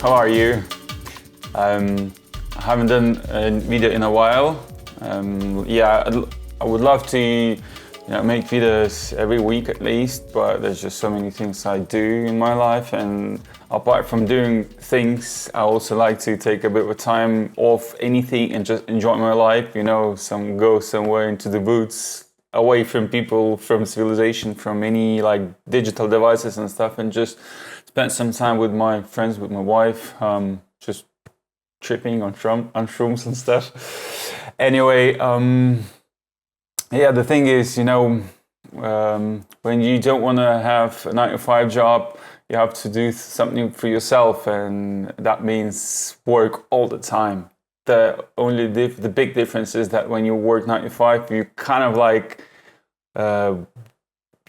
how are you? I haven't done a video in a while. I would love to make videos every week at least, but there's just so many things I do in my life, and apart from doing things, I also like to take a bit of a time off anything and just enjoy my life, go somewhere into the woods, away from people, from civilization, from any like digital devices and stuff, and just spend some time with my friends, with my wife, just tripping on shrooms and stuff. Anyway, the thing is, when you don't want to have a 9-to-5 job, you have to do something for yourself, and that means work all the time. The big difference is that when you work 9-to-5, you kind of like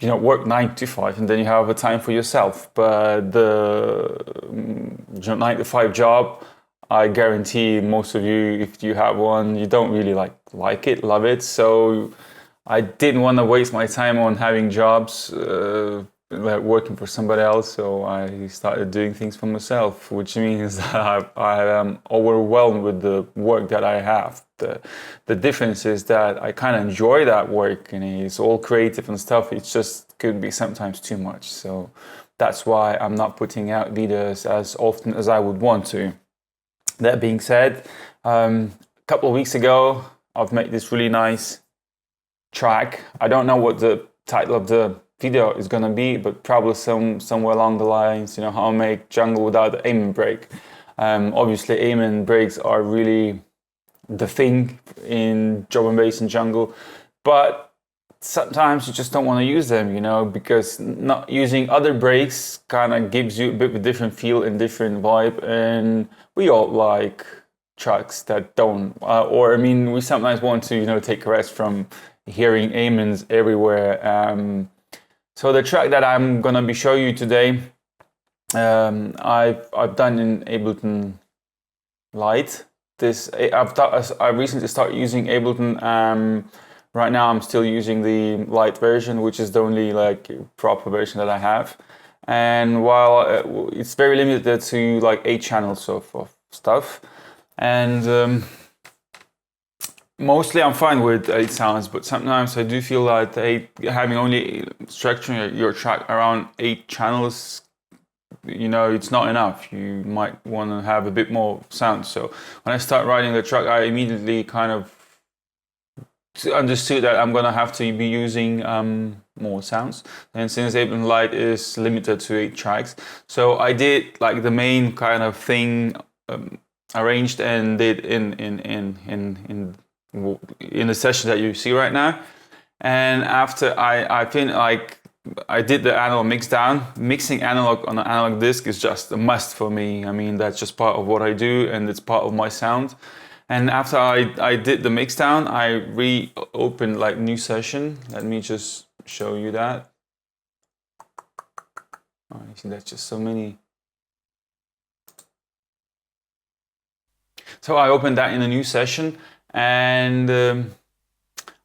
work 9-to-5, and then you have a time for yourself. But the 9-to-5 job, I guarantee most of you, if you have one, you don't really like it, love it. So I didn't want to waste my time on having jobs, working for somebody else. So I started doing things for myself, which means that I am overwhelmed with the work that I have. The difference is that I kind of enjoy that work, and it's all creative and stuff. It just could be sometimes too much. So that's why I'm not putting out videos as often as I would want to. That being said, a couple of weeks ago, I've made this really nice track. I don't know what the title of the video is gonna be, but probably somewhere along the lines, how to make jungle without the amen break. Obviously, amen breaks are really the thing in drum and bass and jungle, but sometimes you just don't want to use them, because not using other breaks kind of gives you a bit of a different feel and different vibe, and we all like tracks that don't, we sometimes want to, take a rest from hearing amens everywhere. So the track that I'm gonna be showing you today, I've done in Ableton Lite. I recently started using Ableton. Right now I'm still using the Lite version, which is the only proper version that I have. And while it's very limited to 8 channels of stuff, and mostly I'm fine with 8 sounds, but sometimes I do feel like having only structuring your track around 8 channels, it's not enough. You might want to have a bit more sound. So when I start writing the track, I immediately kind of understood that I'm gonna have to be using more sounds. And since Ableton Lite is limited to 8 tracks, so I did the main kind of thing arranged and did in the session that you see right now. And after I did the analog mix down. Mixing analog on an analog disc is just a must for me. I mean, that's just part of what I do, and it's part of my sound. And after I did the mix down, I reopened new session. Let me just show you that. Oh, you see, that's just so many. So I opened that in a new session, and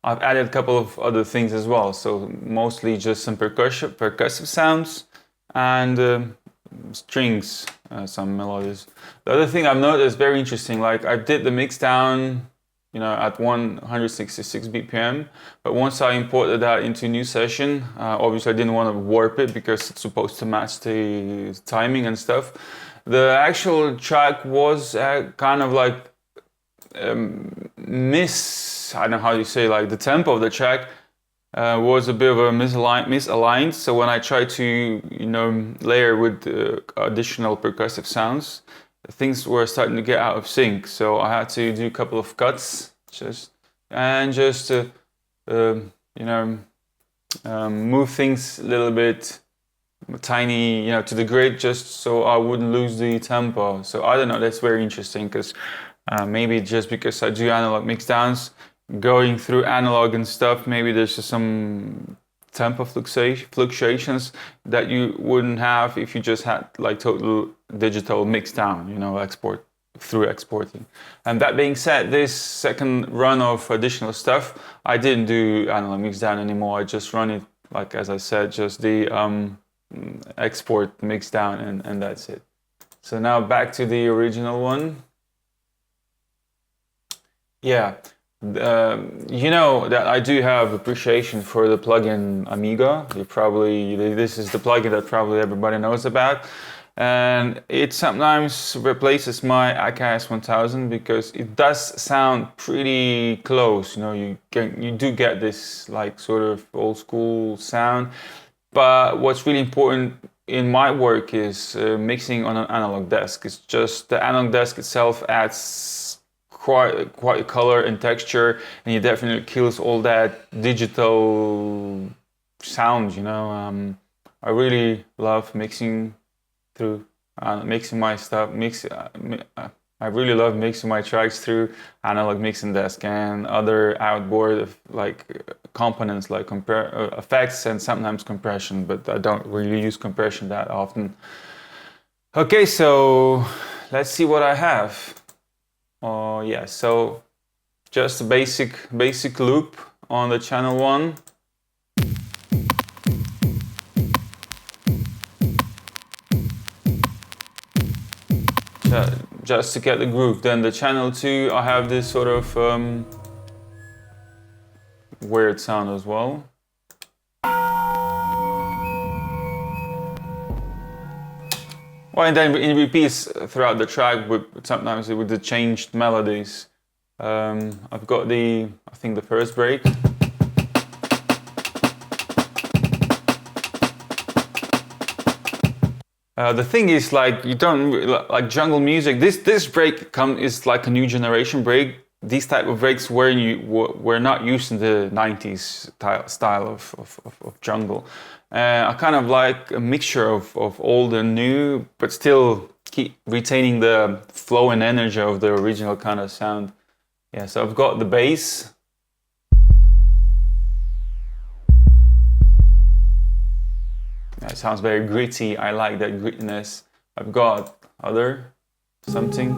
I've added a couple of other things as well. So mostly just some percussive sounds and strings, some melodies. The other thing I've noticed very interesting, I did the mix down, at 166 BPM, but once I imported that into a new session, obviously I didn't want to warp it because it's supposed to match the timing and stuff. The actual track was kind of I don't know how you say, the tempo of the track was a bit of a misaligned. So when I tried to, layer with additional percussive sounds, things were starting to get out of sync. So I had to do a couple of cuts, move things a little bit tiny, to the grid, just so I wouldn't lose the tempo. So I don't know, that's very interesting, because maybe just because I do analog mix downs, going through analog and stuff, maybe there's just some tempo fluctuations that you wouldn't have if you just had total digital mix down, export through exporting. And that being said, this second run of additional stuff, I didn't do analog mix down anymore. I just run it, as I said, just the export mix down, and that's it. So now back to the original one. Yeah, you know that I do have appreciation for the plugin Amigo. This is the plugin that probably everybody knows about. And it sometimes replaces my AKS 1000 because it does sound pretty close. You know, you do get this like sort of old school sound. But what's really important in my work is mixing on an analog desk. It's just the analog desk itself adds quite color and texture, and it definitely kills all that digital sound. You know, I really love mixing through mixing my stuff. I really love mixing my tracks through analog mixing desk and other outboard like components like effects and sometimes compression, but I don't really use compression that often. Okay, so let's see what I have. Oh yeah, so just a basic loop on the channel 1. Just to get the groove. Then the channel 2, I have this sort of weird sound as well. Well, and then it repeats throughout the track, sometimes with the changed melodies. I've got I think the first break. The thing is, like, you don't like jungle music. This break is like a new generation break. These type of breaks were not used in the 90s style of jungle. I kind of like a mixture of old and new, but still keep retaining the flow and energy of the original kind of sound. Yeah, so I've got the bass. It sounds very gritty. I like that grittiness. I've got something.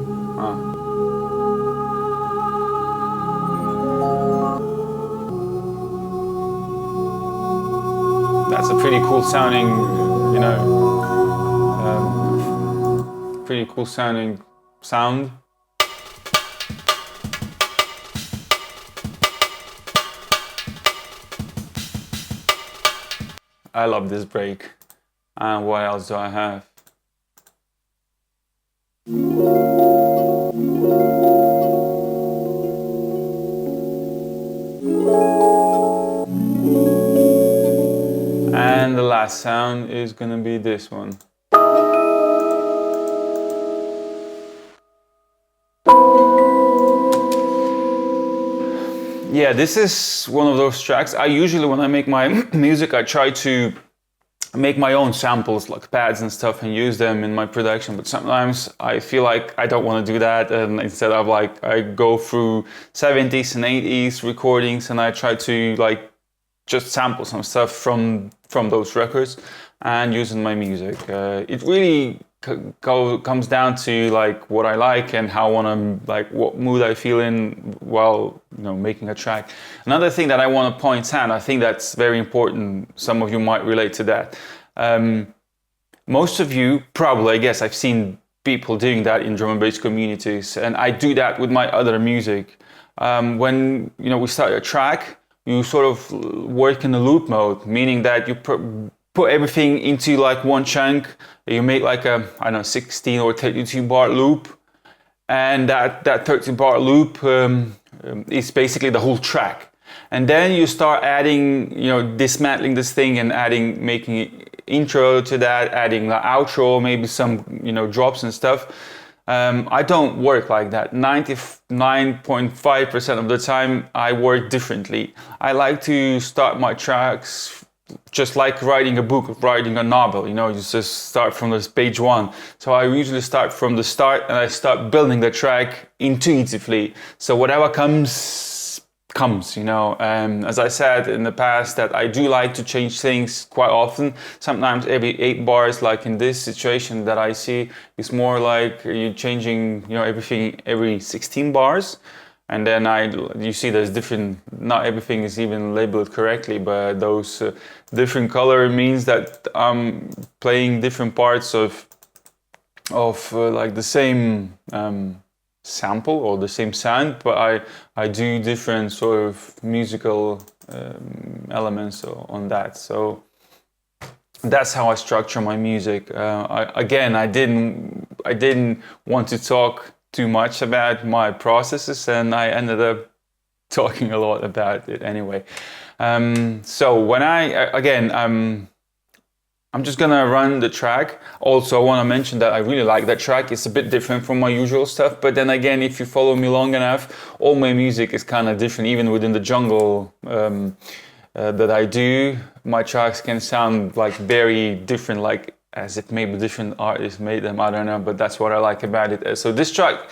That's a pretty cool sounding, you know, pretty cool sounding sound. I love this break. And what else do I have? And the last sound is gonna be this one. Yeah, this is one of those tracks. I usually, when I make my music, I try to make my own samples, like pads and stuff, and use them in my production. But sometimes I feel like I don't want to do that, and instead of like, I go through 70s and 80s recordings, and I try to like just sample some stuff from those records and use in my music. It really comes down to like what I like and how what mood I feel in while making a track. Another thing that I want to point out, I think that's very important. Some of you might relate to that. Most of you probably, I guess, I've seen people doing that in drum and bass communities, and I do that with my other music. When we start a track, you sort of work in a loop mode, meaning that you put everything into like one chunk. You make like a 16 or 32 bar loop, and that 13 bar loop is basically the whole track. And then you start adding, dismantling this thing and making intro to that, adding the outro, maybe some drops and stuff. I don't work like that. 99.5% of the time I work differently. I like to start my tracks just like writing a book, writing a novel, you just start from this page one. So I usually start from the start and I start building the track intuitively. So whatever comes. As I said in the past, that I do like to change things quite often. Sometimes every 8 bars, like in this situation that I see, it's more like you're changing, everything every 16 bars. And then you see there's different, not everything is even labeled correctly, but those different color means that I'm playing different parts of of like the same sample or the same sound, but I do different sort of musical elements on that. So that's how I structure my music. I didn't want to talk too much about my processes, and I ended up talking a lot about it anyway. So when I'm just gonna run the track. Also, I want to mention that I really like that track. It's a bit different from my usual stuff, but then again, if you follow me long enough, all my music is kind of different, even within the jungle that I do. My tracks can sound like very different, like as if maybe different artists made them. I don't know, but that's what I like about it. So this track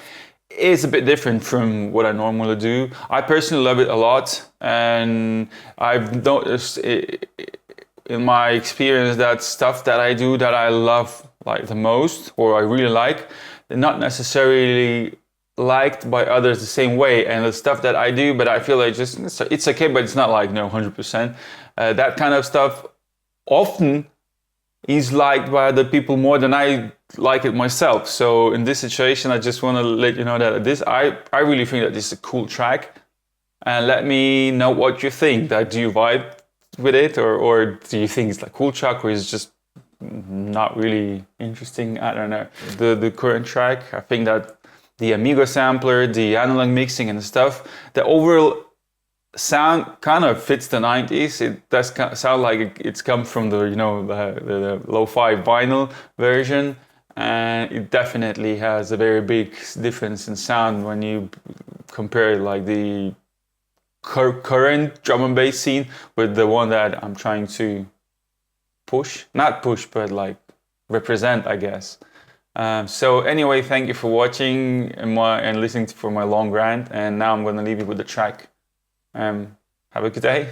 is a bit different from what I normally do. I personally love it a lot, and I've noticed in my experience that stuff that I do that I love like the most, or I really like, they're not necessarily liked by others the same way. And the stuff that I do, but I feel like just it's okay, but it's not like 100%. That kind of stuff often is liked by other people more than I like it myself. So in this situation, I just want to let you know that I really think that this is a cool track, and let me know what you think. Do you vibe with it, or do you think it's like cool track, or is it just not really interesting? I don't know. The current track, I think that the Amigo sampler, the analog mixing and stuff, the overall sound kind of fits the 90s. It does sound like it's come from the the lo-fi vinyl version, and it definitely has a very big difference in sound when you compare like the current drum and bass scene with the one that I'm trying to not push, but like represent, I guess. So anyway, thank you for watching and listening for my long rant, and now I'm going to leave you with the track. Have a good day.